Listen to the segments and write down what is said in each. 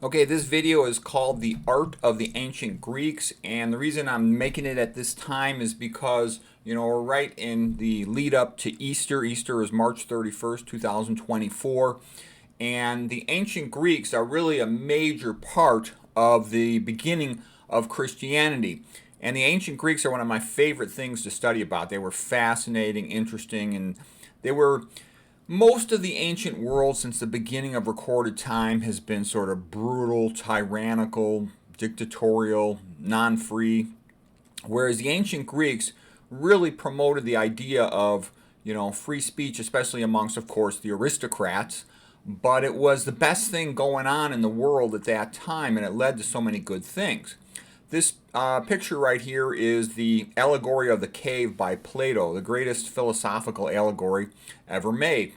Okay, this video is called The Art of the Ancient Greeks, and the reason I'm making it at this time is because, we're right in the lead up to Easter. Easter is March 31st, 2024, and the ancient Greeks are really a major part of the beginning of Christianity. And the ancient Greeks are one of my favorite things to study about. They were fascinating, interesting, and they were most of the ancient world since the beginning of recorded time has been sort of brutal, tyrannical, dictatorial, non-free, whereas the ancient Greeks really promoted the idea of, free speech, especially amongst, of course, the aristocrats, but it was the best thing going on in the world at that time, and it led to so many good things. This picture right here is the allegory of the cave by Plato, the greatest philosophical allegory ever made.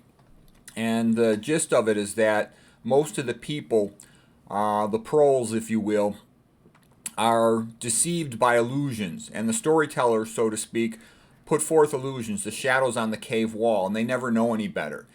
And the gist of it is that most of the people, the proles, if you will, are deceived by illusions. And the storytellers, so to speak, put forth illusions, the shadows on the cave wall, and they never know any better.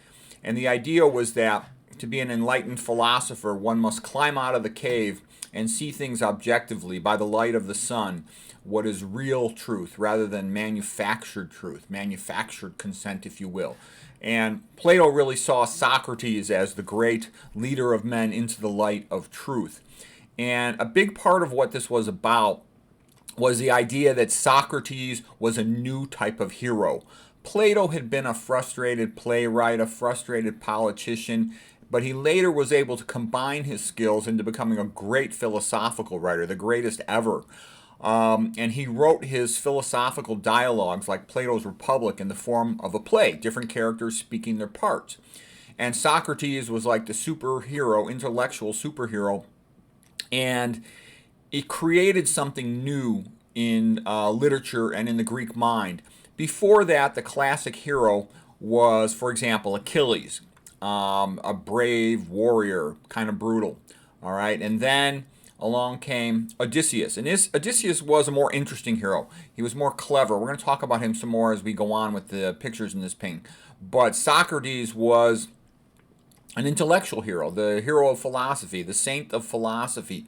And the idea was that to be an enlightened philosopher, one must climb out of the cave and see things objectively by the light of the sun, what is real truth rather than manufactured truth, manufactured consent, if you will. And Plato really saw Socrates as the great leader of men into the light of truth. And a big part of what this was about was the idea that Socrates was a new type of hero. Plato had been a frustrated playwright, a frustrated politician, but he later was able to combine his skills into becoming a great philosophical writer, the greatest ever. And he wrote his philosophical dialogues like Plato's Republic in the form of a play, different characters speaking their parts. And Socrates was like the superhero, intellectual superhero, and he created something new in literature and in the Greek mind. Before that, the classic hero was, for example, Achilles, a brave warrior, kind of brutal. All right, and then along came Odysseus. And Odysseus was a more interesting hero. He was more clever. We're going to talk about him some more as we go on with the pictures in this painting. But Socrates was an intellectual hero, the hero of philosophy, the saint of philosophy.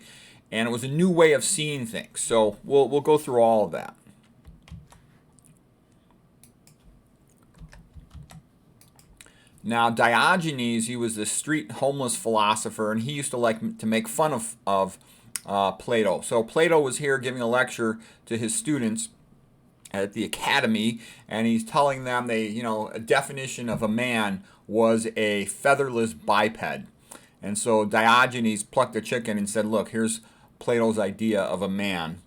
And it was a new way of seeing things. So we'll go through all of that. Now, Diogenes, he was the street homeless philosopher, and he used to like to make fun of Plato. So Plato was here giving a lecture to his students at the academy, and he's telling them a definition of a man was a featherless biped. And so Diogenes plucked a chicken and said, look, here's Plato's idea of a man.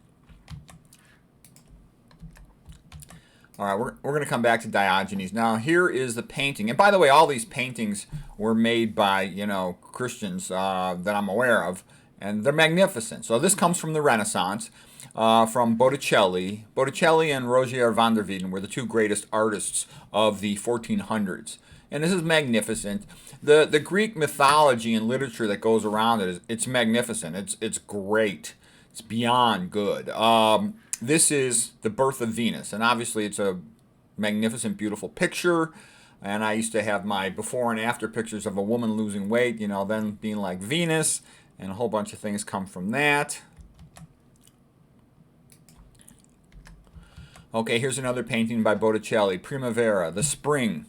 All right, we're going to come back to Diogenes. Now, here is the painting. And by the way, all these paintings were made by, Christians that I'm aware of. And they're magnificent. So this comes from the Renaissance, from Botticelli. Botticelli and Rogier van der Weyden were the two greatest artists of the 1400s. And this is magnificent. The Greek mythology and literature that goes around it, it's magnificent. It's great. It's beyond good. This is the birth of Venus, and obviously it's a magnificent, beautiful picture. And I used to have my before and after pictures of a woman losing weight, then being like Venus, and a whole bunch of things come from that. Okay, here's another painting by Botticelli, Primavera, the spring.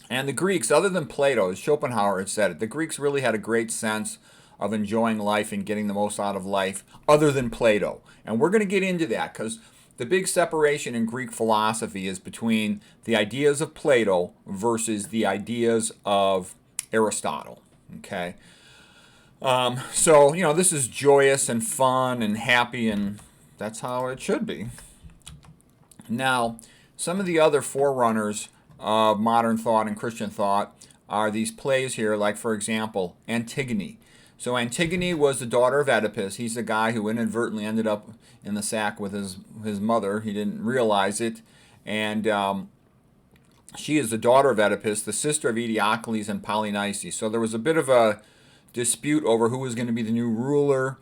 And the Greeks, other than Plato, as Schopenhauer had said it, the Greeks really had a great sense of enjoying life and getting the most out of life, other than Plato. And we're going to get into that because the big separation in Greek philosophy is between the ideas of Plato versus the ideas of Aristotle. Okay? So, this is joyous and fun and happy, and that's how it should be. Now, some of the other forerunners of modern thought and Christian thought are these plays here, like, for example, Antigone. So Antigone was the daughter of Oedipus. He's the guy who inadvertently ended up in the sack with his mother. He didn't realize it. And she is the daughter of Oedipus, the sister of Eteocles and Polynices. So there was a bit of a dispute over who was going to be the new ruler,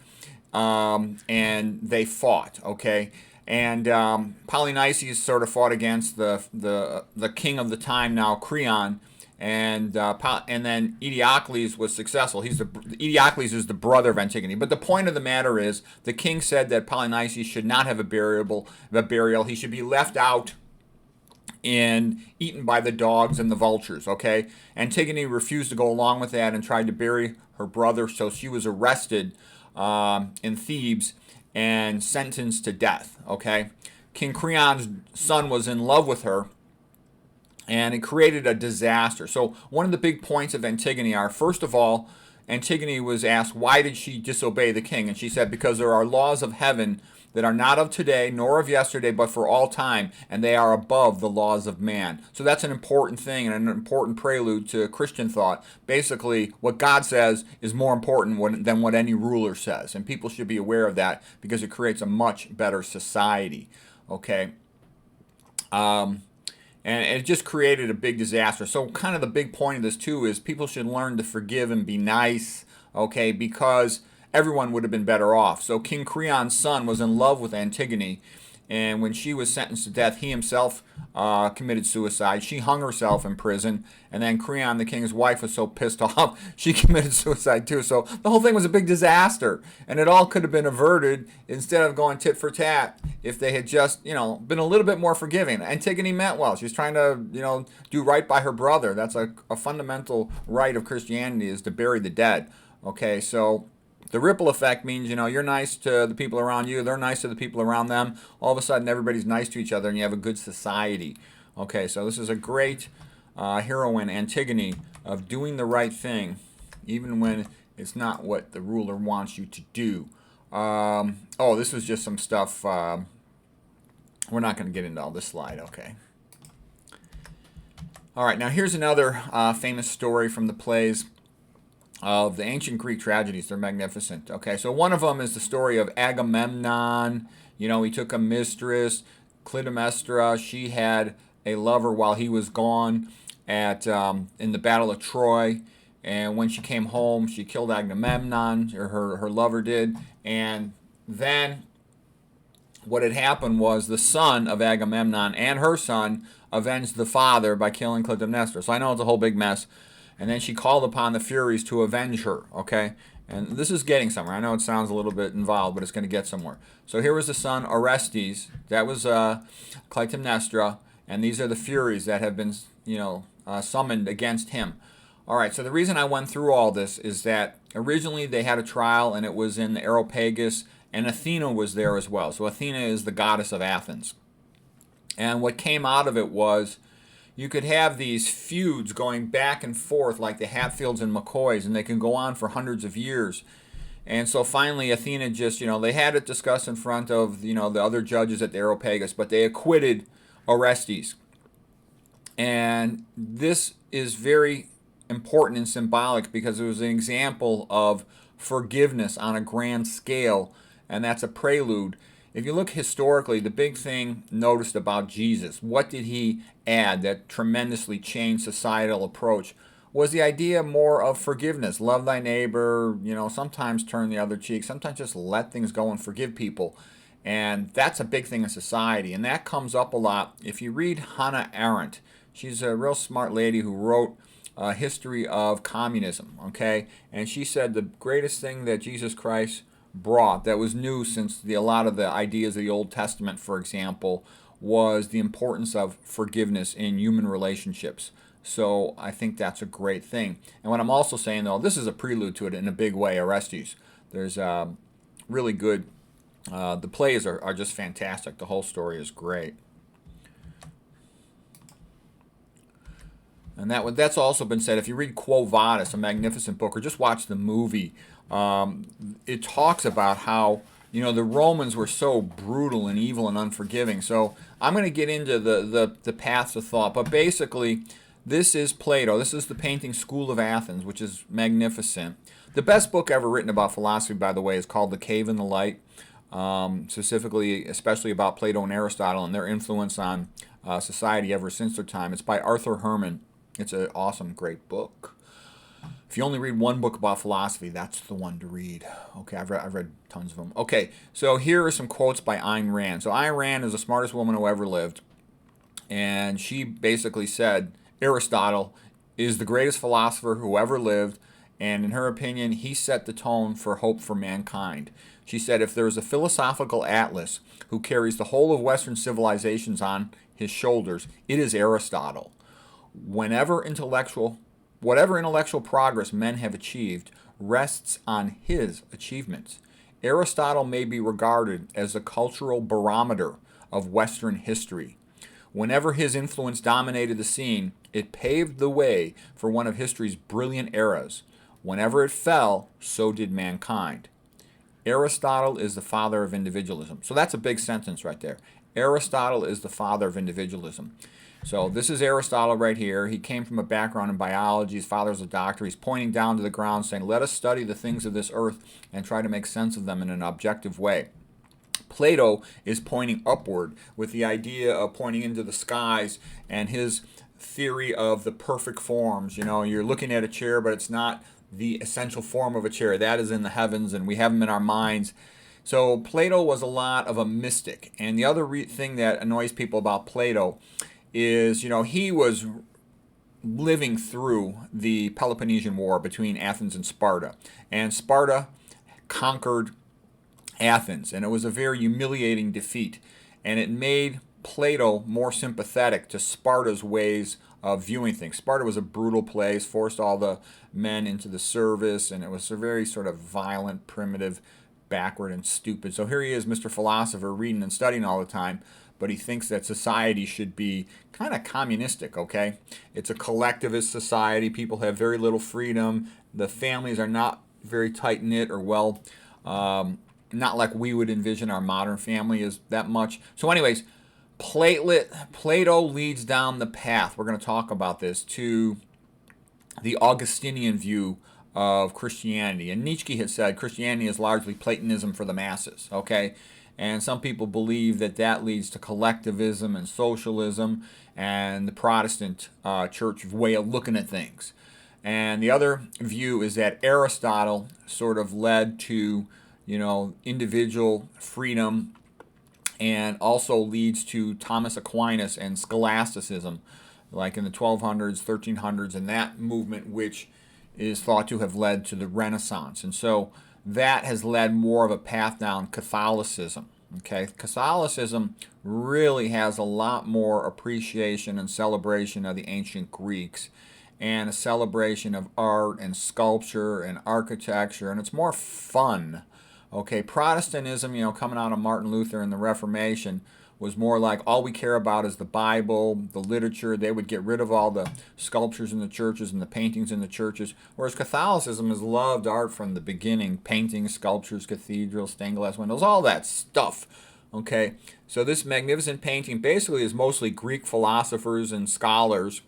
and they fought, okay? And Polynices sort of fought against the king of the time now, Creon, and then Eteocles was successful. Eteocles is the brother of Antigone. But the point of the matter is, the king said that Polynices should not have a burial. He should be left out and eaten by the dogs and the vultures. Okay, Antigone refused to go along with that and tried to bury her brother, so she was arrested in Thebes and sentenced to death. Okay, King Creon's son was in love with her, and it created a disaster. So one of the big points of Antigone are, first of all, Antigone was asked, why did she disobey the king? And she said, because there are laws of heaven that are not of today, nor of yesterday, but for all time, and they are above the laws of man. So that's an important thing and an important prelude to Christian thought. Basically, what God says is more important than what any ruler says, and people should be aware of that because it creates a much better society. Okay? And it just created a big disaster. So kind of the big point of this too is people should learn to forgive and be nice, okay, because everyone would have been better off. So King Creon's son was in love with Antigone, and when she was sentenced to death, he himself committed suicide. She hung herself in prison, and then Creon, the king's wife, was so pissed off, she committed suicide too. So the whole thing was a big disaster, and it all could have been averted instead of going tit for tat if they had just, been a little bit more forgiving. Antigone meant well. She was trying to, do right by her brother. That's a fundamental right of Christianity, is to bury the dead. Okay, so the ripple effect means, you're nice to the people around you, they're nice to the people around them. All of a sudden, everybody's nice to each other, and you have a good society. Okay, so this is a great heroine, Antigone, of doing the right thing, even when it's not what the ruler wants you to do. This was just some stuff. We're not going to get into all this slide, okay. All right, now here's another famous story from the plays of the ancient Greek tragedies. They're magnificent. Okay, so one of them is the story of Agamemnon. He took a mistress, Clytemnestra. She had a lover while he was gone in the Battle of Troy. And when she came home, she killed Agamemnon, or her lover did. And then what had happened was the son of Agamemnon and her son avenged the father by killing Clytemnestra. So I know it's a whole big mess. And then she called upon the Furies to avenge her, okay? And this is getting somewhere. I know it sounds a little bit involved, but it's going to get somewhere. So here was the son, Orestes. That was Clytemnestra. And these are the Furies that have been, summoned against him. All right, so the reason I went through all this is that originally they had a trial, and it was in the Areopagus, and Athena was there as well. So Athena is the goddess of Athens. And what came out of it was, you could have these feuds going back and forth like the Hatfields and McCoys, and they can go on for hundreds of years. And so finally Athena just, they had it discussed in front of, the other judges at the Areopagus, but they acquitted Orestes. And this is very important and symbolic because it was an example of forgiveness on a grand scale, and that's a prelude. If you look historically, the big thing noticed about Jesus, what did he add that tremendously changed societal approach, was the idea more of forgiveness. Love thy neighbor, sometimes turn the other cheek, sometimes just let things go and forgive people. And that's a big thing in society, and that comes up a lot. If you read Hannah Arendt, she's a real smart lady who wrote a history of communism, okay? And she said the greatest thing that Jesus Christ brought that was new since a lot of the ideas of the Old Testament, for example, was the importance of forgiveness in human relationships. So I think that's a great thing. And what I'm also saying, though, this is a prelude to it in a big way, Orestes. There's really good, the plays are just fantastic. The whole story is great. And that's also been said. If you read Quo Vadis, a magnificent book, or just watch the movie, it talks about how the Romans were so brutal and evil and unforgiving. So I'm going to get into the paths of thought, but basically this is Plato. This is the painting School of Athens, which is magnificent. The best book ever written about philosophy, by the way, is called The Cave and the Light, especially about Plato and Aristotle and their influence on society ever since their time. It's by Arthur Herman. It's an awesome, great book. If you only read one book about philosophy, that's the one to read. Okay, I've read tons of them. Okay, so here are some quotes by Ayn Rand. So Ayn Rand is the smartest woman who ever lived. And she basically said Aristotle is the greatest philosopher who ever lived, and in her opinion, he set the tone for hope for mankind. She said, if there is a philosophical atlas who carries the whole of Western civilizations on his shoulders, it is Aristotle. Whatever intellectual progress men have achieved rests on his achievements. Aristotle may be regarded as the cultural barometer of Western history. Whenever his influence dominated the scene, it paved the way for one of history's brilliant eras. Whenever it fell, so did mankind. Aristotle is the father of individualism. So that's a big sentence right there. Aristotle is the father of individualism. So this is Aristotle right here. He came from a background in biology. His father's a doctor. He's pointing down to the ground saying, let us study the things of this earth and try to make sense of them in an objective way. Plato is pointing upward with the idea of pointing into the skies and his theory of the perfect forms. You know, you're looking at a chair, but it's not the essential form of a chair. That is in the heavens, and we have them in our minds. So Plato was a lot of a mystic. And the other thing that annoys people about Plato is, you know, he was living through the Peloponnesian War between Athens and Sparta. And Sparta conquered Athens, and it was a very humiliating defeat. And it made Plato more sympathetic to Sparta's ways of viewing things. Sparta was a brutal place, forced all the men into the service, and it was a very sort of violent, primitive, backward, and stupid. So here he is, Mr. Philosopher, reading and studying all the time, but he thinks that society should be kind of communistic, okay? It's a collectivist society. People have very little freedom. The families are not very tight-knit or well, not like we would envision our modern family is that much. So anyways, Plato leads down the path, we're going to talk about this, to the Augustinian view of Christianity. And Nietzsche has said Christianity is largely Platonism for the masses, okay? And some people believe that that leads to collectivism and socialism and the Protestant church way of looking at things. And the other view is that Aristotle sort of led to, you know, individual freedom, and also leads to Thomas Aquinas and scholasticism, like in the 1200s, 1300s, and that movement, which is thought to have led to the Renaissance. And so that has led more of a path down Catholicism. Okay, Catholicism really has a lot more appreciation and celebration of the ancient Greeks, and a celebration of art and sculpture and architecture, and it's more fun. Okay, Protestantism, you know, coming out of Martin Luther and the Reformation, was more like all we care about is the Bible, the literature. They would get rid of all the sculptures in the churches and the paintings in the churches, whereas Catholicism has loved art from the beginning, paintings, sculptures, cathedrals, stained glass windows, all that stuff. Okay, so this magnificent painting basically is mostly Greek philosophers and scholars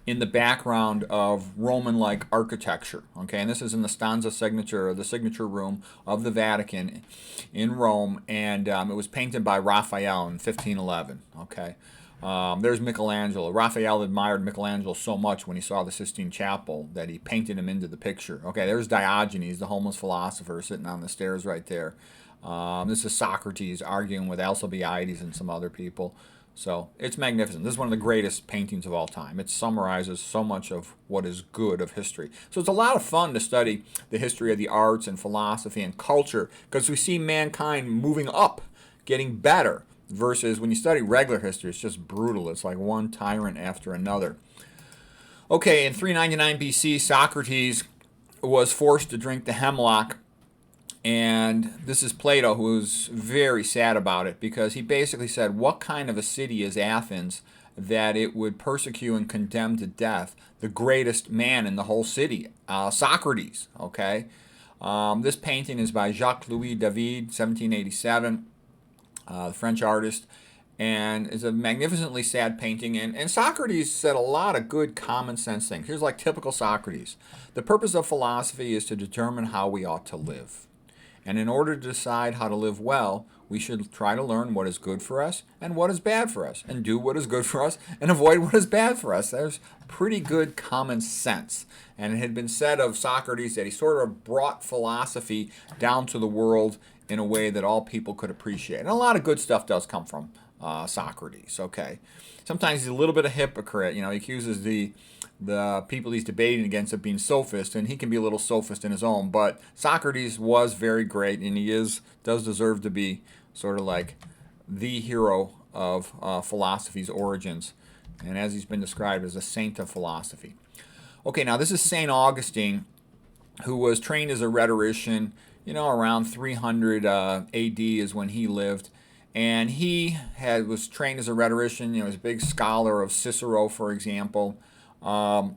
in the background of Roman-like architecture. Okay, and this is in the stanza signature, or the signature room of the Vatican in Rome, and it was painted by Raphael in 1511. Okay, there's Michelangelo. Raphael admired Michelangelo so much when he saw the Sistine Chapel that he painted him into the picture. Okay, there's Diogenes, the homeless philosopher, sitting on the stairs right there. This is Socrates arguing with Alcibiades and some other people. So it's magnificent. This is one of the greatest paintings of all time. It summarizes so much of what is good of history. So it's a lot of fun to study the history of the arts and philosophy and culture, because we see mankind moving up, getting better, versus when you study regular history, it's just brutal. It's like one tyrant after another. Okay, in 399 BC, Socrates was forced to drink the hemlock. And this is Plato, who's very sad about it, because he basically said, what kind of a city is Athens that it would persecute and condemn to death the greatest man in the whole city, Socrates, okay? This painting is by Jacques-Louis David, 1787, the French artist, and it's a magnificently sad painting. And Socrates said a lot of good common sense things. Here's like typical Socrates. The purpose of philosophy is to determine how we ought to live. And in order to decide how to live well, we should try to learn what is good for us and what is bad for us, and do what is good for us and avoid what is bad for us. There's pretty good common sense. And it had been said of Socrates that he sort of brought philosophy down to the world in a way that all people could appreciate. And a lot of good stuff does come from Socrates, okay? Sometimes he's a little bit of a hypocrite. You know, he accuses the the people he's debating against of being sophist, and he can be a little sophist in his own. But Socrates was very great, and he does deserve to be sort of like the hero of philosophy's origins, and as he's been described as a saint of philosophy. Okay, now this is St. Augustine, who was trained as a rhetorician, around 300 AD is when he lived. And he was trained as a rhetorician, he was a big scholar of Cicero, for example. And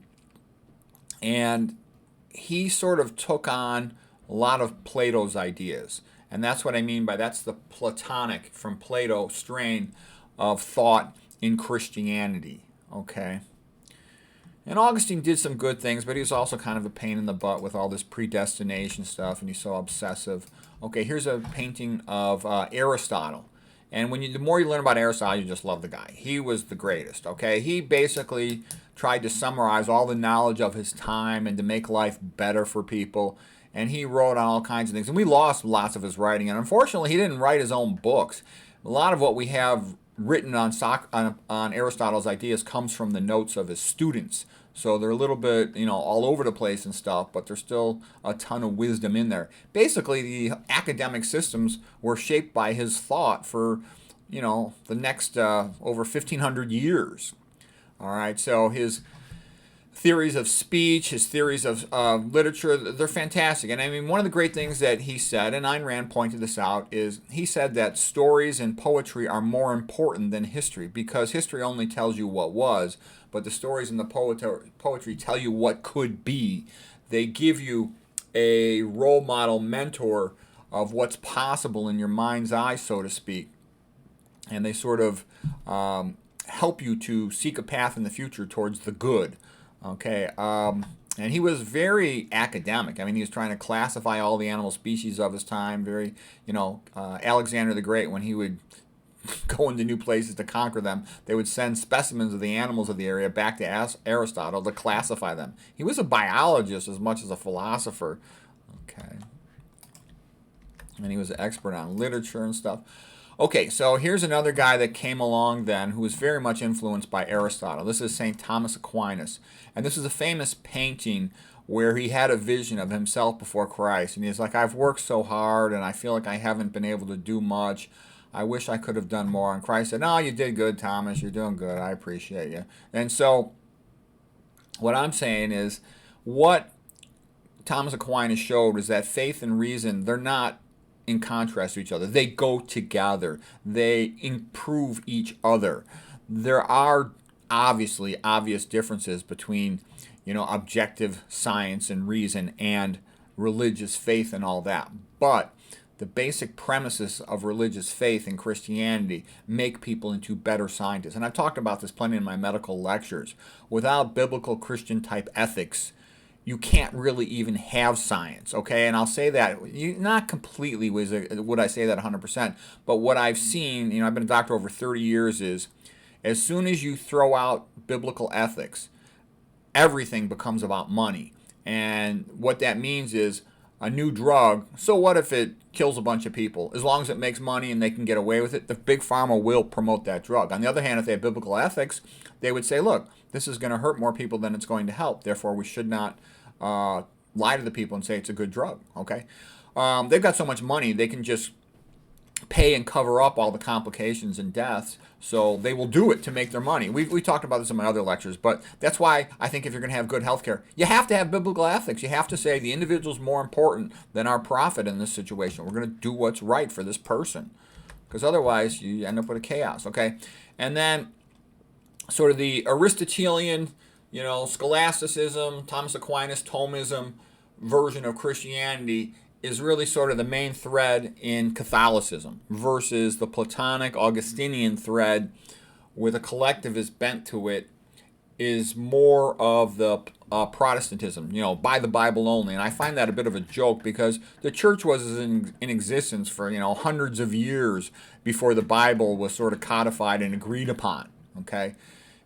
he sort of took on a lot of Plato's ideas. And that's what I mean by that's the Platonic, from Plato, strain of thought in Christianity. Okay? And Augustine did some good things, but he was also kind of a pain in the butt with all this predestination stuff, and he's so obsessive. Okay, here's a painting of Aristotle. And the more you learn about Aristotle, you just love the guy. He was the greatest, okay? He basically tried to summarize all the knowledge of his time and to make life better for people. And he wrote on all kinds of things. And we lost lots of his writing. And unfortunately, he didn't write his own books. A lot of what we have written on Aristotle's ideas comes from the notes of his students. So they're a little bit, all over the place and stuff, but there's still a ton of wisdom in there. Basically, the academic systems were shaped by his thought for, the next over 1,500 years. All right, so his theories of speech, his theories of literature, they're fantastic. And I mean, one of the great things that he said, and Ayn Rand pointed this out, is he said that stories and poetry are more important than history, because history only tells you what was, but the stories and the poetry tell you what could be. They give you a role model mentor of what's possible in your mind's eye, so to speak. And they sort of help you to seek a path in the future towards the good. Okay, and he was very academic. I mean, he was trying to classify all the animal species of his time. Very, Alexander the Great, when he would go into new places to conquer them, they would send specimens of the animals of the area back to Aristotle to classify them. He was a biologist as much as a philosopher. Okay, and he was an expert on literature and stuff. Okay, so here's another guy that came along then who was very much influenced by Aristotle. This is St. Thomas Aquinas. And this is a famous painting where he had a vision of himself before Christ. And he's like, I've worked so hard and I feel like I haven't been able to do much. I wish I could have done more. And Christ said, no, you did good, Thomas. You're doing good. I appreciate you. And so what I'm saying is what Thomas Aquinas showed is that faith and reason, they're not in contrast to each other. They go together. They improve each other. There are obviously obvious differences between, objective science and reason and religious faith and all that. But the basic premises of religious faith in Christianity make people into better scientists. And I've talked about this plenty in my medical lectures. Without biblical Christian type ethics, you can't really even have science, okay? And I'll say that, not completely would I say that 100%, but what I've seen, I've been a doctor over 30 years, is as soon as you throw out biblical ethics, everything becomes about money. And what that means is a new drug, so what if it kills a bunch of people? As long as it makes money and they can get away with it, the big pharma will promote that drug. On the other hand, if they have biblical ethics, they would say, look, this is going to hurt more people than it's going to help. Therefore, we should not lie to the people and say it's a good drug, okay? They've got so much money, they can just pay and cover up all the complications and deaths, so they will do it to make their money. We talked about this in my other lectures, but that's why I think if you're going to have good health care, you have to have biblical ethics. You have to say the individual is more important than our profit in this situation. We're going to do what's right for this person, because otherwise you end up with a chaos, okay? And then sort of the Aristotelian, scholasticism, Thomas Aquinas, Thomism version of Christianity is really sort of the main thread in Catholicism versus the Platonic Augustinian thread with a collectivist bent to it is more of the Protestantism, by the Bible only. And I find that a bit of a joke because the church was in existence for, hundreds of years before the Bible was sort of codified and agreed upon, okay?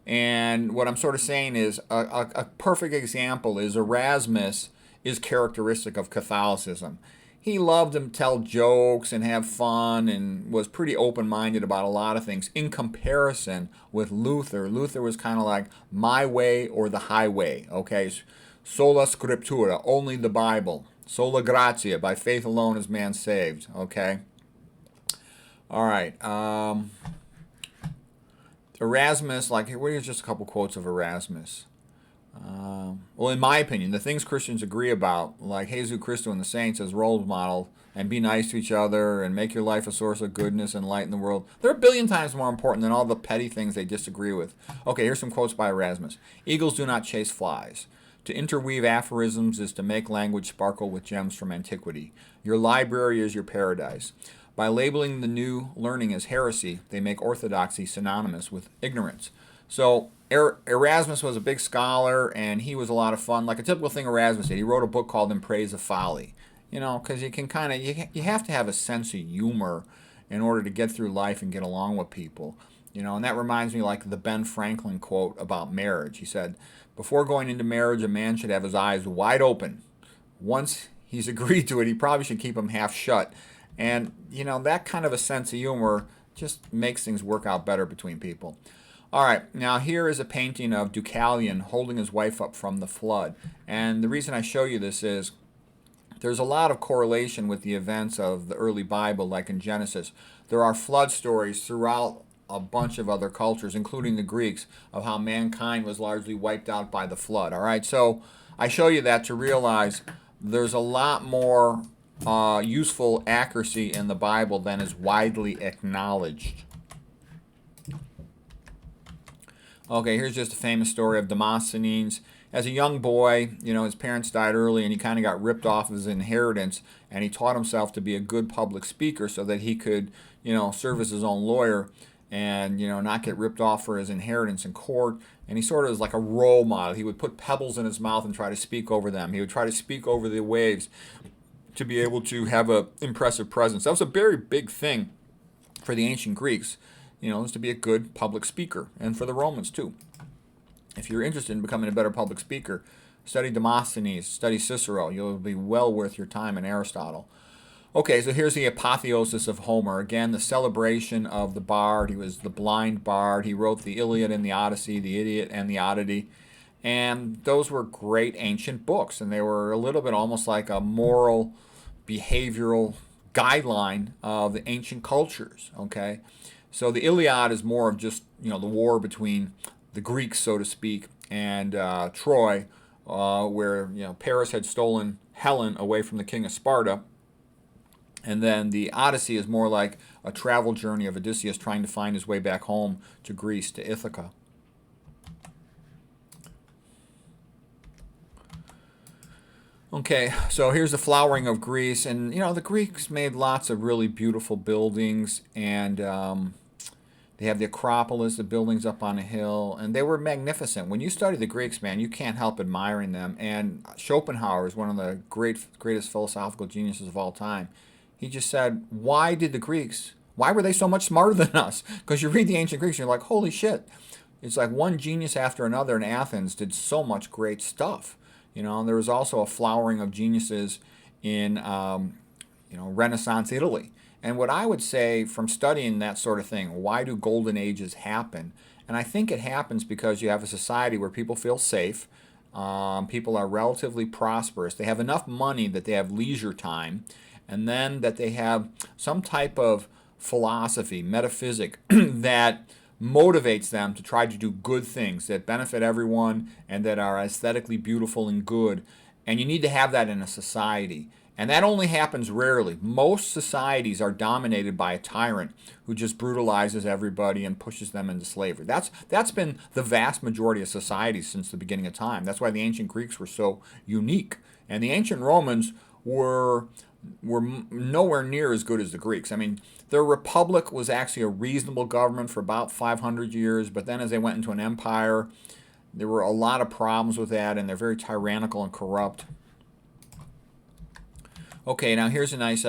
And what I'm sort of saying is a perfect example is Erasmus is characteristic of Catholicism. he loved to tell jokes and have fun and was pretty open-minded about a lot of things in comparison with Luther. Luther was kind of like my way or the highway, okay? Sola scriptura, only the Bible. Sola gratia, by faith alone is man saved, okay? All right. Erasmus, like, here's just a couple quotes of Erasmus. Well, in my opinion, the things Christians agree about, like Jesus Christo and the saints as role model, and be nice to each other, and make your life a source of goodness and light in the world, they're a billion times more important than all the petty things they disagree with. Okay, here's some quotes by Erasmus. Eagles do not chase flies. To interweave aphorisms is to make language sparkle with gems from antiquity. Your library is your paradise. By labeling the new learning as heresy, they make orthodoxy synonymous with ignorance. So Erasmus was a big scholar, and he was a lot of fun. Like a typical thing Erasmus did, he wrote a book called In Praise of Folly. You know, because you can kind of, you have to have a sense of humor in order to get through life and get along with people. You know, and that reminds me like the Ben Franklin quote about marriage. He said, before going into marriage, a man should have his eyes wide open. Once he's agreed to it, he probably should keep them half shut. And, you know, that kind of a sense of humor just makes things work out better between people. All right, now here is a painting of Deucalion holding his wife up from the flood. And the reason I show you this is there's a lot of correlation with the events of the early Bible, like in Genesis. There are flood stories throughout a bunch of other cultures, including the Greeks, of how mankind was largely wiped out by the flood. All right, so I show you that to realize there's a lot more useful accuracy in the Bible than is widely acknowledged. Okay, here's just a famous story of Demosthenes. As a young boy, you know, his parents died early and he kind of got ripped off of his inheritance, and he taught himself to be a good public speaker so that he could, you know, serve as his own lawyer and, you know, not get ripped off for his inheritance in court. And he sort of was like a role model. He would put pebbles in his mouth and try to speak over them. He would try to speak over the waves to be able to have an impressive presence. That was a very big thing for the ancient Greeks, you know, is to be a good public speaker, and for the Romans too. If you're interested in becoming a better public speaker, study Demosthenes, study Cicero. You'll be well worth your time in Aristotle. Okay, so here's the apotheosis of Homer. Again, the celebration of the bard. He was the blind bard. He wrote the Iliad and the Odyssey, the Idiot and the Oddity. And those were great ancient books, and they were a little bit almost like a moral, behavioral guideline of the ancient cultures, okay? So the Iliad is more of just, you know, the war between the Greeks, so to speak, and Troy, where, you know, Paris had stolen Helen away from the king of Sparta. And then the Odyssey is more like a travel journey of Odysseus trying to find his way back home to Greece, to Ithaca. Okay, so here's the flowering of Greece, and you know the Greeks made lots of really beautiful buildings, and they have the Acropolis, the buildings up on a hill, and they were magnificent. When you study the Greeks, man, you can't help admiring them. And Schopenhauer is one of the greatest philosophical geniuses of all time. He just said, why were they so much smarter than us? Because you read the ancient Greeks, and you're like, holy shit. It's like one genius after another in Athens did so much great stuff. You know, there was also a flowering of geniuses in, you know, Renaissance Italy. And what I would say from studying that sort of thing, why do golden ages happen? And I think it happens because you have a society where people feel safe, people are relatively prosperous, they have enough money that they have leisure time, and then that they have some type of philosophy, metaphysic, that motivates them to try to do good things that benefit everyone and that are aesthetically beautiful and good. And you need to have that in a society. And that only happens rarely. Most societies are dominated by a tyrant who just brutalizes everybody and pushes them into slavery. That's been the vast majority of societies since the beginning of time. That's why the ancient Greeks were so unique. And the ancient Romans were nowhere near as good as the Greeks. I mean, their republic was actually a reasonable government for about 500 years, but then as they went into an empire, there were a lot of problems with that, and they're very tyrannical and corrupt. Okay, now here's a nice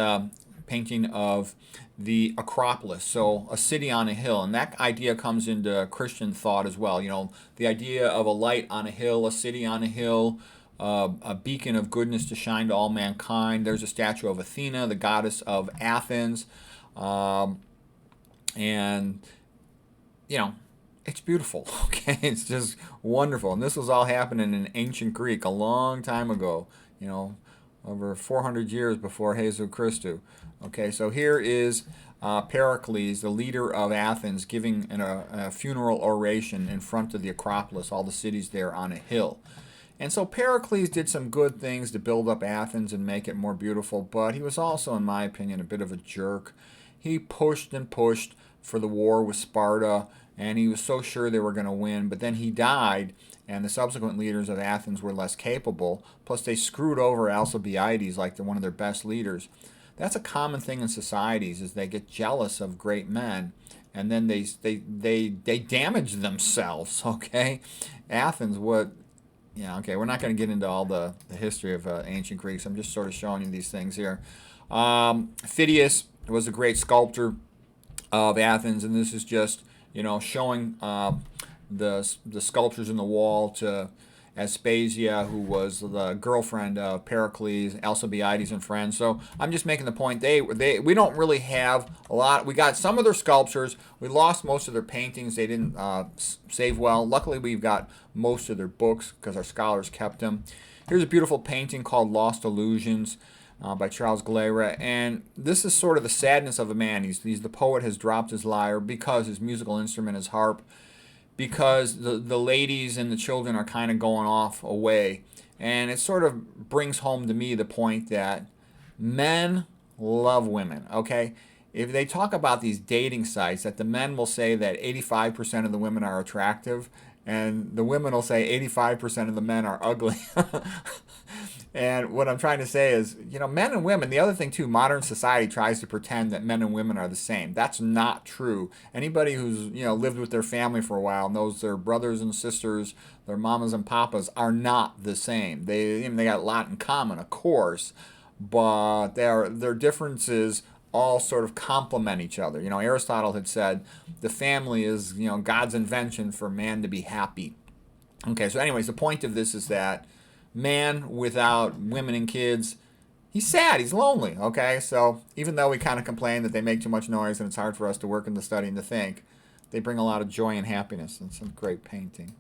painting of the Acropolis, so a city on a hill, and that idea comes into Christian thought as well. You know, the idea of a light on a hill, a city on a hill, a beacon of goodness to shine to all mankind. There's a statue of Athena, the goddess of Athens. And, you know, it's beautiful, okay? It's just wonderful. And this was all happening in ancient Greek a long time ago, over 400 years before Jesus Christus. Okay, so here is Pericles, the leader of Athens, giving a funeral oration in front of the Acropolis, all the cities there on a hill. And so Pericles did some good things to build up Athens and make it more beautiful, but he was also, in my opinion, a bit of a jerk. He pushed and pushed for the war with Sparta, and he was so sure they were going to win, but then he died, and the subsequent leaders of Athens were less capable, plus they screwed over Alcibiades like they're one of their best leaders. That's a common thing in societies, is they get jealous of great men, and then they damage themselves, okay? Athens, okay, we're not going to get into all the history of ancient Greeks. I'm just sort of showing you these things here. Phidias was a great sculptor of Athens, and this is just, showing the sculptures in the wall to Aspasia, who was the girlfriend of Pericles, Alcibiades, and friends. So I'm just making the point, we don't really have a lot. We got some of their sculptures. We lost most of their paintings. They didn't save well. Luckily, we've got most of their books because our scholars kept them. Here's a beautiful painting called Lost Illusions by Charles Gleyre, and this is sort of the sadness of a man. He's the poet has dropped his lyre because his musical instrument is harp, because the ladies and the children are kind of going off away. And it sort of brings home to me the point that men love women, okay? If they talk about these dating sites, that the men will say that 85% of the women are attractive, and the women will say 85% of the men are ugly. And what I'm trying to say is, men and women, the other thing too, modern society tries to pretend that men and women are the same. That's not true. Anybody who's, lived with their family for a while knows their brothers and sisters, their mamas and papas are not the same. They got a lot in common, of course, but their differences all sort of complement each other. Aristotle had said the family is, God's invention for man to be happy. Okay, so anyways, the point of this is that man without women and kids, he's sad, he's lonely, okay? So even though we kind of complain that they make too much noise and it's hard for us to work and to study and to think, they bring a lot of joy and happiness and some great painting.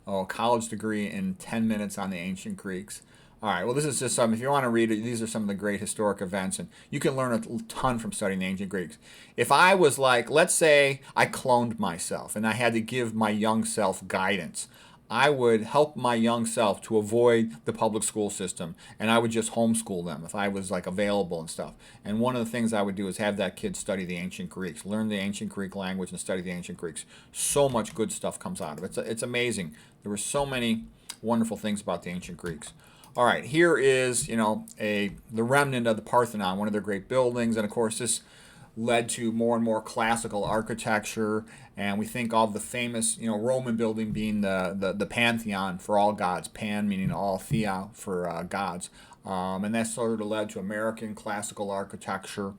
Oh, college degree in 10 minutes on the ancient Greeks. All right, well, this is just some, if you want to read it, these are some of the great historic events, and you can learn a ton from studying the ancient Greeks. If I was like, let's say I cloned myself and I had to give my young self guidance, I would help my young self to avoid the public school system, and I would just homeschool them if I was like available and stuff. And one of the things I would do is have that kid study the ancient Greeks, learn the ancient Greek language and study the ancient Greeks. So much good stuff comes out of it. It's amazing. There were so many wonderful things about the ancient Greeks. All right, here is, the remnant of the Parthenon, one of their great buildings, and of course this led to more and more classical architecture, and we think of the famous, Roman building being the pantheon for all gods, pan meaning all, thea for gods, and that sort of led to American classical architecture.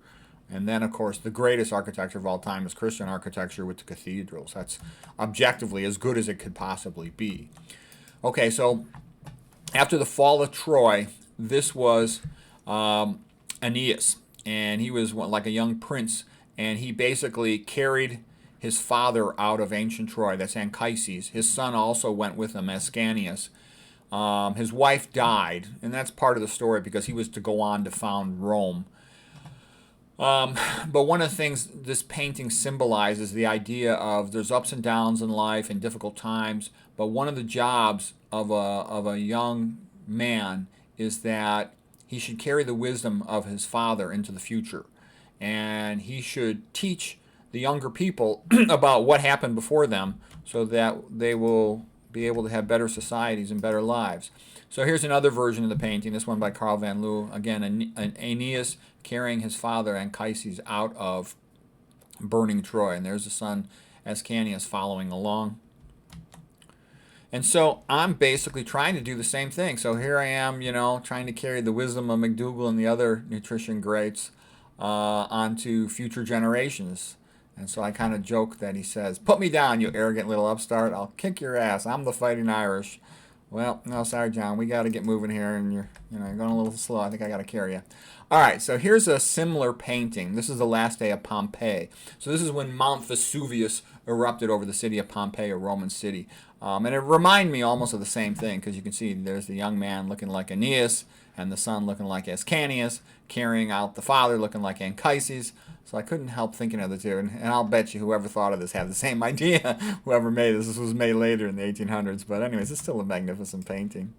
And then, of course, the greatest architecture of all time is Christian architecture with the cathedrals. That's objectively as good as it could possibly be. Okay, so after the fall of Troy, this was Aeneas, and he was like a young prince, and he basically carried his father out of ancient Troy. That's Anchises. His son also went with him, Ascanius. His wife died, and that's part of the story because he was to go on to found Rome. But one of the things this painting symbolizes the idea of there's ups and downs in life and difficult times, but one of the jobs of a young man is that he should carry the wisdom of his father into the future, and he should teach the younger people about what happened before them so that they will be able to have better societies and better lives. So here's another version of the painting, this one by Carl van Loo. Again, an Aeneas carrying his father Anchises out of burning Troy, and there's the son Ascanius following along. And so I'm basically trying to do the same thing. So here I am, trying to carry the wisdom of McDougall and the other nutrition greats onto future generations. And so I kind of joke that he says, "Put me down, you arrogant little upstart. I'll kick your ass. I'm the Fighting Irish." Well, no, sorry, John. We got to get moving here, and you're going a little slow. I think I got to carry you. All right, so here's a similar painting. This is the last day of Pompeii. So this is when Mount Vesuvius erupted over the city of Pompeii, a Roman city. And it reminded me almost of the same thing, because you can see there's the young man looking like Aeneas, and the son looking like Ascanius, carrying out the father looking like Anchises. So I couldn't help thinking of the two, and I'll bet you whoever thought of this had the same idea. Whoever made this was made later in the 1800s. But anyways, it's still a magnificent painting.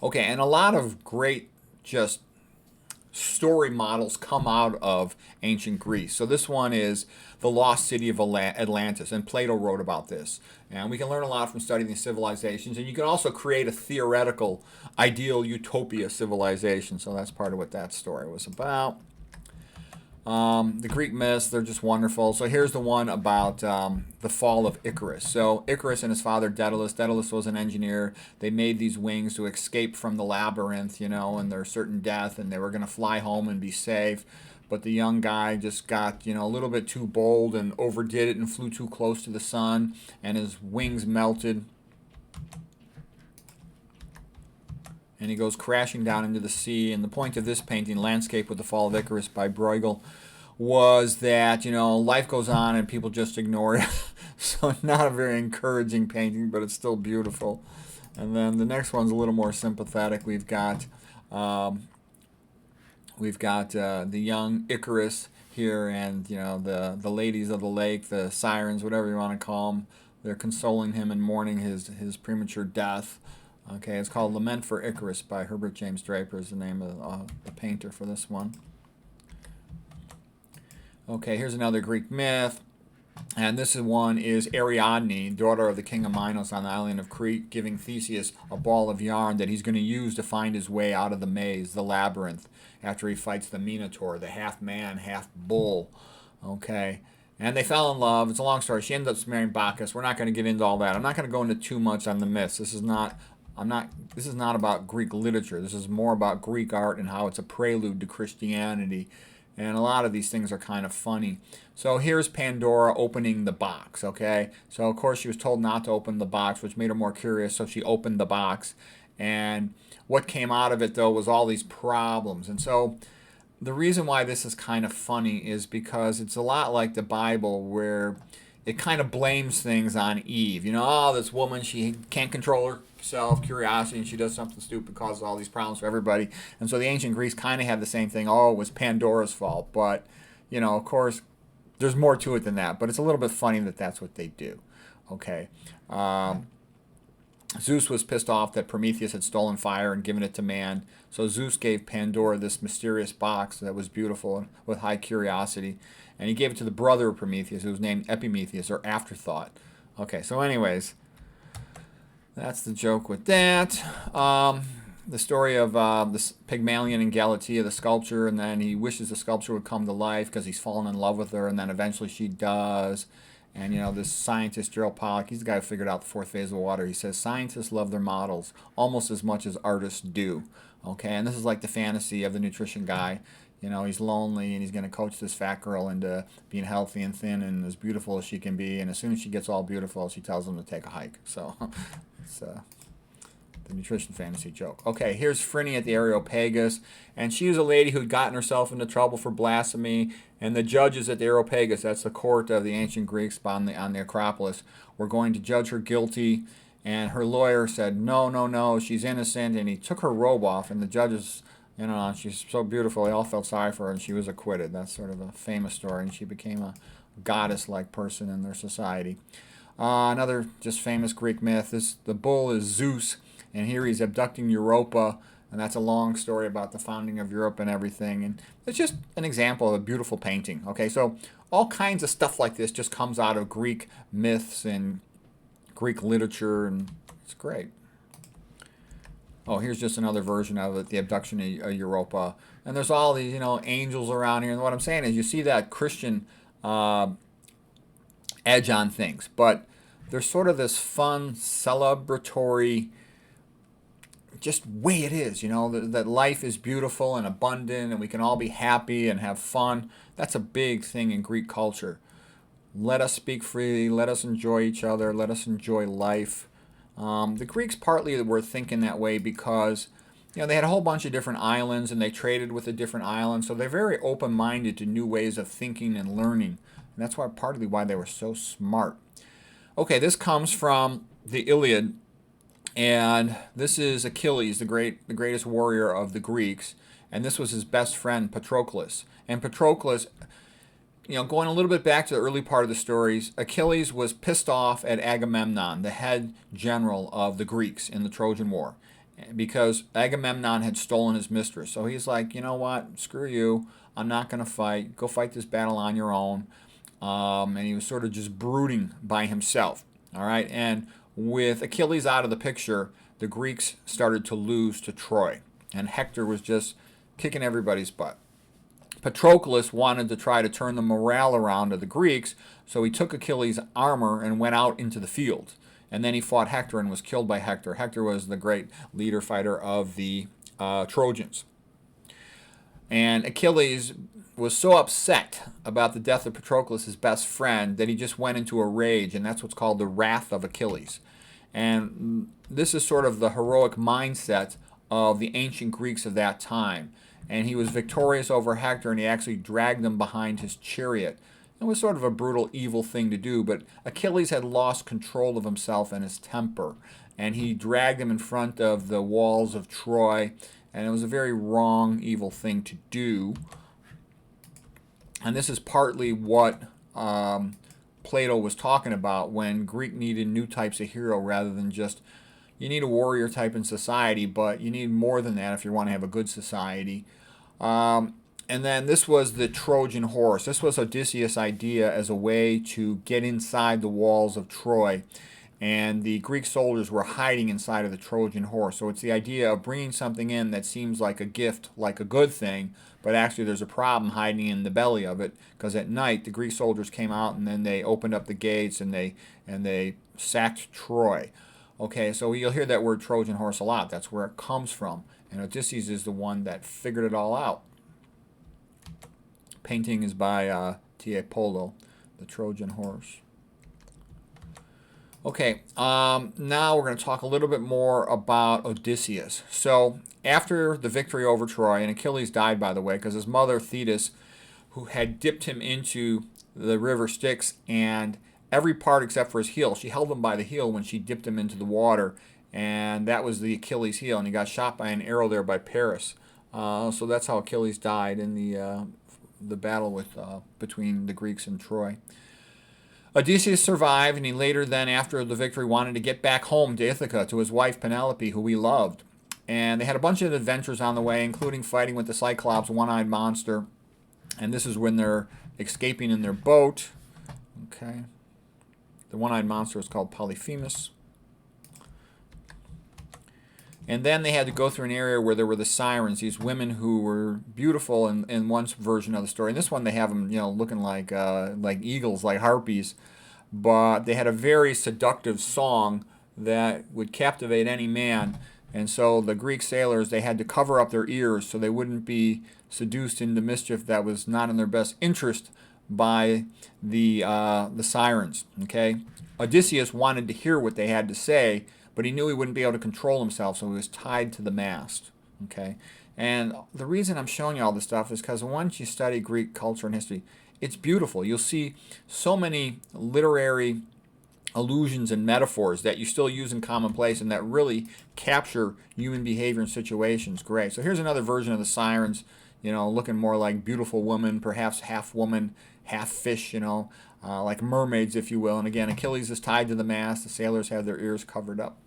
Okay, and a lot of great just story models come out of ancient Greece. So this one is the lost city of Atlantis, and Plato wrote about this. And we can learn a lot from studying these civilizations, and you can also create a theoretical ideal utopia civilization. So that's part of what that story was about. The Greek myths, they're just wonderful. So here's the one about the fall of Icarus. So Icarus and his father Daedalus. Daedalus was an engineer. They made these wings to escape from the labyrinth, and their certain death, and they were going to fly home and be safe. But the young guy just got, a little bit too bold and overdid it and flew too close to the sun, and his wings melted. And he goes crashing down into the sea. And the point of this painting, Landscape with the Fall of Icarus by Bruegel, was that, life goes on and people just ignore it. So not a very encouraging painting, but it's still beautiful. And then the next one's a little more sympathetic. We've got the young Icarus here, and, the ladies of the lake, the sirens, whatever you want to call them, they're consoling him and mourning his premature death. Okay, it's called Lament for Icarus by Herbert James Draper is the name of the painter for this one. Okay, here's another Greek myth. And this one is Ariadne, daughter of the king of Minos on the island of Crete, giving Theseus a ball of yarn that he's going to use to find his way out of the maze, the labyrinth, after he fights the Minotaur, the half-man, half-bull. Okay, and they fell in love. It's a long story. She ended up marrying Bacchus. We're not going to get into all that. I'm not going to go into too much on the myths. This is not about Greek literature. This is more about Greek art and how it's a prelude to Christianity. And a lot of these things are kind of funny. So here's Pandora opening the box, okay? So, of course, she was told not to open the box, which made her more curious, so she opened the box. And what came out of it, though, was all these problems. And so the reason why this is kind of funny is because it's a lot like the Bible, where it kind of blames things on Eve. This woman, she can't control herself, curiosity, and she does something stupid, causes all these problems for everybody. And so the ancient Greeks kind of had the same thing. Oh, it was Pandora's fault. But, of course, there's more to it than that. But it's a little bit funny that that's what they do. Okay. Zeus was pissed off that Prometheus had stolen fire and given it to man. So Zeus gave Pandora this mysterious box that was beautiful with high curiosity. And he gave it to the brother of Prometheus, who was named Epimetheus, or Afterthought. Okay, so anyways, that's the joke with that. The story of this Pygmalion and Galatea, the sculpture, and then he wishes the sculpture would come to life because he's fallen in love with her, and then eventually she does. And, this scientist, Gerald Pollack, he's the guy who figured out the fourth phase of water. He says, scientists love their models almost as much as artists do. Okay, and this is like the fantasy of the nutrition guy. He's lonely, and he's going to coach this fat girl into being healthy and thin and as beautiful as she can be. And as soon as she gets all beautiful, she tells him to take a hike. So it's the nutrition fantasy joke. Okay, here's Phryne at the Areopagus. And she was a lady who had gotten herself into trouble for blasphemy. And the judges at the Areopagus, that's the court of the ancient Greeks on the Acropolis, were going to judge her guilty. And her lawyer said, no, she's innocent. And he took her robe off, and the judges, she's so beautiful, they all felt sorry for her, and she was acquitted. That's sort of a famous story, and she became a goddess-like person in their society. Another just famous Greek myth, the bull is Zeus, and here he's abducting Europa, and that's a long story about the founding of Europe and everything. And it's just an example of a beautiful painting. Okay, so all kinds of stuff like this just comes out of Greek myths and Greek literature, and it's great. Oh, here's just another version of it, the abduction of Europa. And there's all these, angels around here. And what I'm saying is you see that Christian edge on things. But there's sort of this fun, celebratory just way it is, that life is beautiful and abundant and we can all be happy and have fun. That's a big thing in Greek culture. Let us speak freely, let us enjoy each other, let us enjoy life. The Greeks partly were thinking that way because they had a whole bunch of different islands and they traded with the different islands, so they're very open-minded to new ways of thinking and learning. And that's partly why they were so smart. Okay, this comes from the Iliad, and this is Achilles, the greatest warrior of the Greeks, and this was his best friend Patroclus. And Patroclus, going a little bit back to the early part of the stories, Achilles was pissed off at Agamemnon, the head general of the Greeks in the Trojan War, because Agamemnon had stolen his mistress. So he's like, you know what, screw you, I'm not going to fight, go fight this battle on your own. And he was sort of just brooding by himself. All right, and with Achilles out of the picture, the Greeks started to lose to Troy, and Hector was just kicking everybody's butt. Patroclus wanted to try to turn the morale around of the Greeks, so he took Achilles' armor and went out into the field. And then he fought Hector and was killed by Hector. Hector was the great leader fighter of the Trojans. And Achilles was so upset about the death of Patroclus, his best friend, that he just went into a rage, and that's what's called the wrath of Achilles. And this is sort of the heroic mindset of the ancient Greeks of that time. And he was victorious over Hector, and he actually dragged him behind his chariot. It was sort of a brutal, evil thing to do, but Achilles had lost control of himself and his temper, and he dragged him in front of the walls of Troy, and it was a very wrong, evil thing to do. And this is partly what Plato was talking about when Greek needed new types of hero rather than just, you need a warrior type in society, but you need more than that if you want to have a good society. And then this was the Trojan horse. This was Odysseus' idea as a way to get inside the walls of Troy. And the Greek soldiers were hiding inside of the Trojan horse. So it's the idea of bringing something in that seems like a gift, like a good thing, but actually there's a problem hiding in the belly of it, because at night the Greek soldiers came out and then they opened up the gates and they sacked Troy. Okay, so you'll hear that word Trojan horse a lot. That's where it comes from. And Odysseus is the one that figured it all out. Painting is by Tiepolo, the Trojan horse. Okay, now we're going to talk a little bit more about Odysseus. So after the victory over Troy, and Achilles died, by the way, because his mother Thetis, who had dipped him into the river Styx, and every part except for his heel, she held him by the heel when she dipped him into the water, and that was the Achilles heel, and he got shot by an arrow there by Paris. So that's how Achilles died in the battle between the Greeks and Troy. Odysseus survived, and he later then, after the victory, wanted to get back home to Ithaca, to his wife Penelope, who he loved. And they had a bunch of adventures on the way, including fighting with the Cyclops, one-eyed monster. And this is when they're escaping in their boat. Okay. The one-eyed monster is called Polyphemus. And then they had to go through an area where there were the sirens, these women who were beautiful in one version of the story. In this one, they have them, looking like eagles, like harpies. But they had a very seductive song that would captivate any man. And so the Greek sailors, they had to cover up their ears so they wouldn't be seduced into mischief that was not in their best interest by the sirens. Okay, Odysseus wanted to hear what they had to say, but he knew he wouldn't be able to control himself, so he was tied to the mast. Okay, and the reason I'm showing you all this stuff is because once you study Greek culture and history, it's beautiful. You'll see so many literary allusions and metaphors that you still use in commonplace and that really capture human behavior and situations. Great. So here's another version of the sirens, looking more like beautiful women, perhaps half woman, half fish, like mermaids, if you will. And again, Achilles is tied to the mast. The sailors have their ears covered up.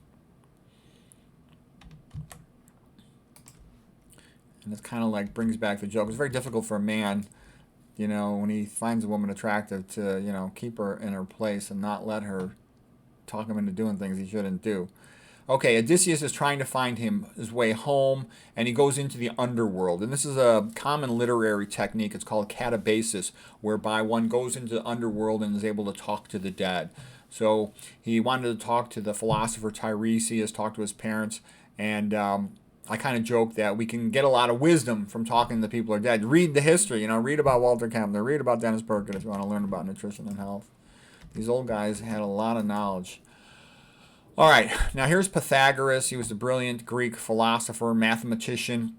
And it's kind of like brings back the joke. It's very difficult for a man, when he finds a woman attractive to, keep her in her place and not let her talk him into doing things he shouldn't do. Okay, Odysseus is trying to find his way home, and he goes into the underworld. And this is a common literary technique. It's called catabasis, whereby one goes into the underworld and is able to talk to the dead. So he wanted to talk to the philosopher Tiresias, talk to his parents, And I kind of joke that we can get a lot of wisdom from talking to the people who are dead. Read the history, read about Walter Kempner, read about Dennis Perkins if you want to learn about nutrition and health. These old guys had a lot of knowledge. All right, now here's Pythagoras. He was a brilliant Greek philosopher, mathematician,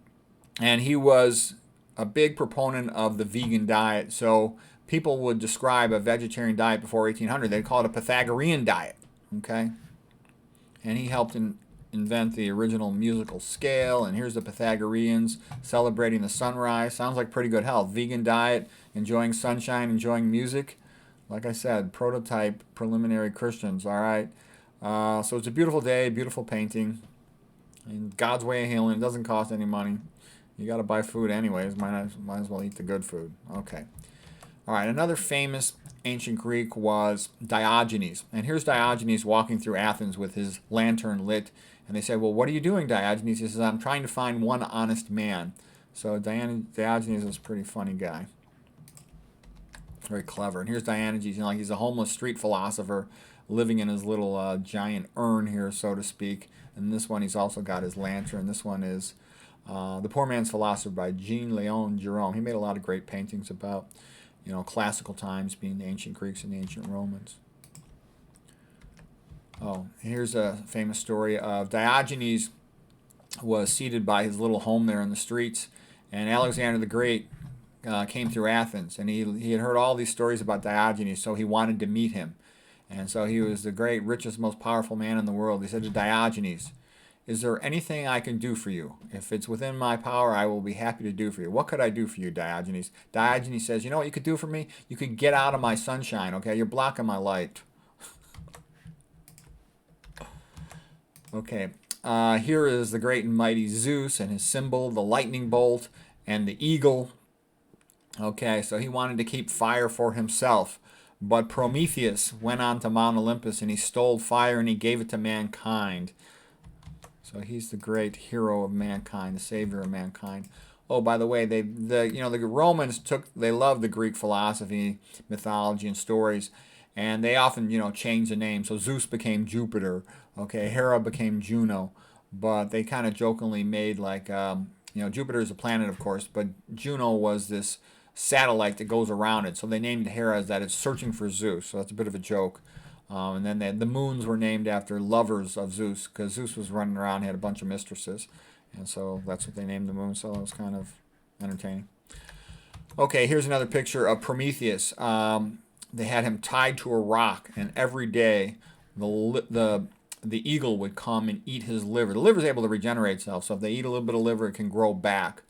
and he was a big proponent of the vegan diet. So people would describe a vegetarian diet before 1800. They'd call it a Pythagorean diet, okay? And he helped invent the original musical scale. And here's the Pythagoreans celebrating the sunrise. Sounds like pretty good health. Vegan diet, enjoying sunshine, enjoying music. Like I said, prototype preliminary Christians, all right? So it's a beautiful day, beautiful painting. And God's way of healing. It doesn't cost any money. You got to buy food anyways. Might as well eat the good food. Okay. All right. Another famous ancient Greek was Diogenes. And here's Diogenes walking through Athens with his lantern lit. And they said, well, what are you doing, Diogenes? He says, I'm trying to find one honest man. So Diogenes is a pretty funny guy. Very clever. And here's Diogenes. Like he's a homeless street philosopher living in his little giant urn here, so to speak. And this one, he's also got his lantern. This one is The Poor Man's Philosopher by Jean-Léon Gérôme. He made a lot of great paintings about, classical times, being the ancient Greeks and the ancient Romans. Oh, here's a famous story of Diogenes was seated by his little home there in the streets, and Alexander the Great came through Athens, and he had heard all these stories about Diogenes, so he wanted to meet him. And so he was the great, richest, most powerful man in the world. He said to Diogenes, is there anything I can do for you? If it's within my power, I will be happy to do for you. What could I do for you, Diogenes? Diogenes says, you know what you could do for me? You could get out of my sunshine, okay? You're blocking my light. Okay, here is the great and mighty Zeus and his symbol, the lightning bolt and the eagle. Okay, so he wanted to keep fire for himself. But Prometheus went on to Mount Olympus and he stole fire and he gave it to mankind. So he's the great hero of mankind, the savior of mankind. Oh, by the way, the Romans they loved the Greek philosophy, mythology, and stories, and they often changed the name. So Zeus became Jupiter. Okay, Hera became Juno, but they kind of jokingly made like Jupiter is a planet, of course, but Juno was this satellite that goes around it. So they named Hera as that. It's searching for Zeus. So that's a bit of a joke. And then the moons were named after lovers of Zeus because Zeus was running around, he had a bunch of mistresses. And so that's what they named the moon. So it was kind of entertaining. Okay, here's another picture of Prometheus. They had him tied to a rock, and every day the eagle would come and eat his liver. The liver is able to regenerate itself, so if they eat a little bit of liver, it can grow back.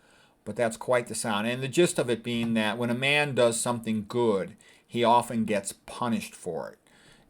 But that's quite the sound. And the gist of it being that when a man does something good, he often gets punished for it.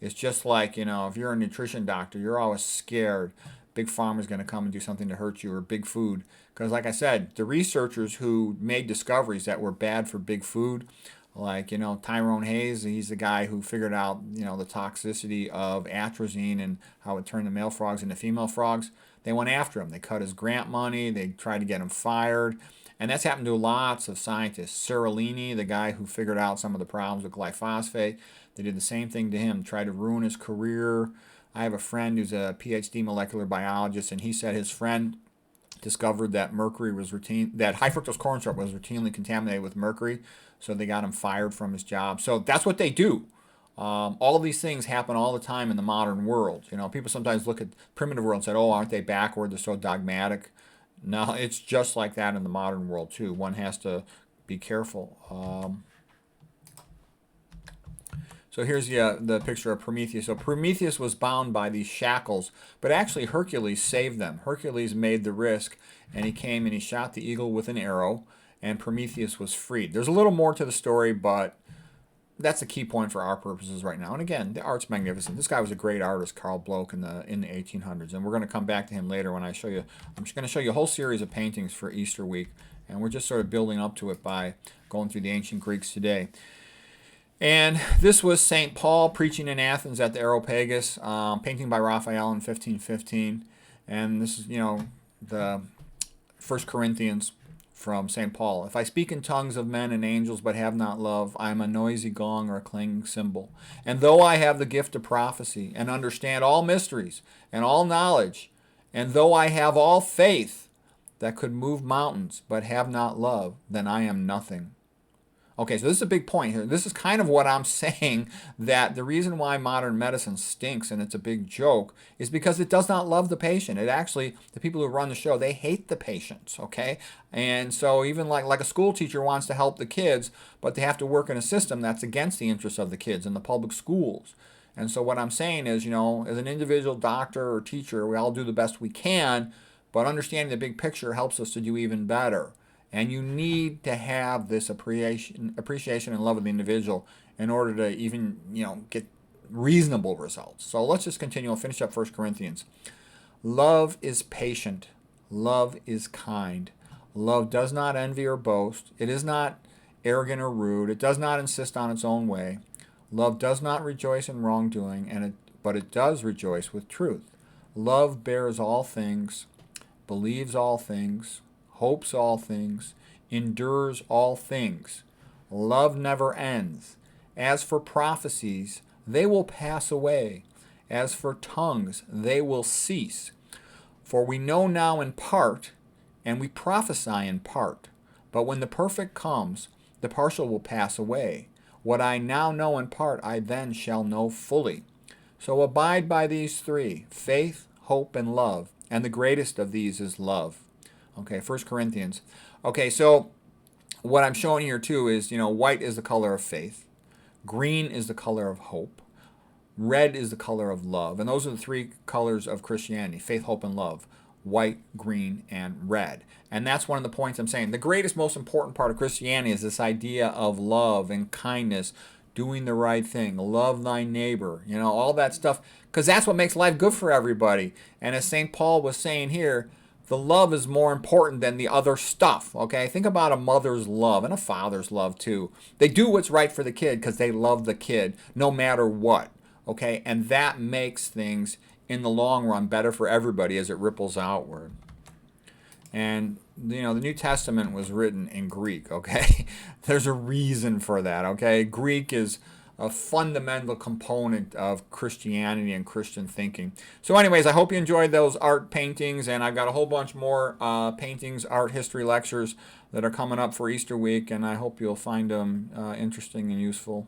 It's just like, if you're a nutrition doctor, you're always scared. Big Pharma's going to come and do something to hurt you, or big food. Because like I said, the researchers who made discoveries that were bad for big food, like, Tyrone Hayes, he's the guy who figured out, the toxicity of atrazine and how it turned the male frogs into female frogs. They went after him. They cut his grant money. They tried to get him fired. And that's happened to lots of scientists. Seralini, the guy who figured out some of the problems with glyphosate, they did the same thing to him, tried to ruin his career. I have a friend who's a PhD molecular biologist, and he said his friend discovered that that high fructose corn syrup was routinely contaminated with mercury, so they got him fired from his job. So that's what they do. All of these things happen all the time in the modern world. People sometimes look at primitive world and say, oh, aren't they backward? They're so dogmatic. No, it's just like that in the modern world, too. One has to be careful. So here's the picture of Prometheus. So Prometheus was bound by these shackles, but actually Hercules saved them. Hercules made the risk, and he came and he shot the eagle with an arrow, and Prometheus was freed. There's a little more to the story, but that's the key point for our purposes right now. And again, the art's magnificent. This guy was a great artist, Carl Bloch, in the 1800s, and we're going to come back to him later when I show you. I'm just going to show you a whole series of paintings for Easter week, and we're just sort of building up to it by going through the ancient Greeks today. And this was St. Paul preaching in Athens at the Areopagus, painting by Raphael in 1515. And this is, the 1 Corinthians from St. Paul. If I speak in tongues of men and angels but have not love, I am a noisy gong or a clanging cymbal. And though I have the gift of prophecy and understand all mysteries and all knowledge And though I have all faith that could move mountains, but have not love, then I am nothing. Okay, so this is a big point here. This is kind of what I'm saying, that the reason why modern medicine stinks and it's a big joke is because it does not love the patient. It actually, the people who run the show, they hate the patients, okay? And so even like a school teacher wants to help the kids, but they have to work in a system that's against the interests of the kids in the public schools. And so what I'm saying is, as an individual doctor or teacher, we all do the best we can, but understanding the big picture helps us to do even better. And you need to have this appreciation and love of the individual in order to even, get reasonable results. So let's just continue. I'll finish up 1 Corinthians. Love is patient. Love is kind. Love does not envy or boast. It is not arrogant or rude. It does not insist on its own way. Love does not rejoice in wrongdoing, but it does rejoice with truth. Love bears all things, believes all things, hopes all things, endures all things. Love never ends. As for prophecies, they will pass away. As for tongues, they will cease. For we know now in part, and we prophesy in part. But when the perfect comes, the partial will pass away. What I now know in part, I then shall know fully. So abide by these three, faith, hope, and love. And the greatest of these is love. Okay, 1 Corinthians. Okay, so what I'm showing here too is, white is the color of faith. Green is the color of hope. Red is the color of love. And those are the three colors of Christianity, faith, hope, and love. White, green, and red. And that's one of the points I'm saying. The greatest, most important part of Christianity is this idea of love and kindness, doing the right thing, love thy neighbor, all that stuff, because that's what makes life good for everybody. And as St. Paul was saying here, the love is more important than the other stuff, okay? Think about a mother's love and a father's love too. They do what's right for the kid because they love the kid no matter what, okay? And that makes things in the long run better for everybody as it ripples outward. And, the New Testament was written in Greek, okay? There's a reason for that, okay? Greek is a fundamental component of Christianity and Christian thinking. So anyways, I hope you enjoyed those art paintings, and I've got a whole bunch more paintings, art history lectures that are coming up for Easter week, and I hope you'll find them interesting and useful.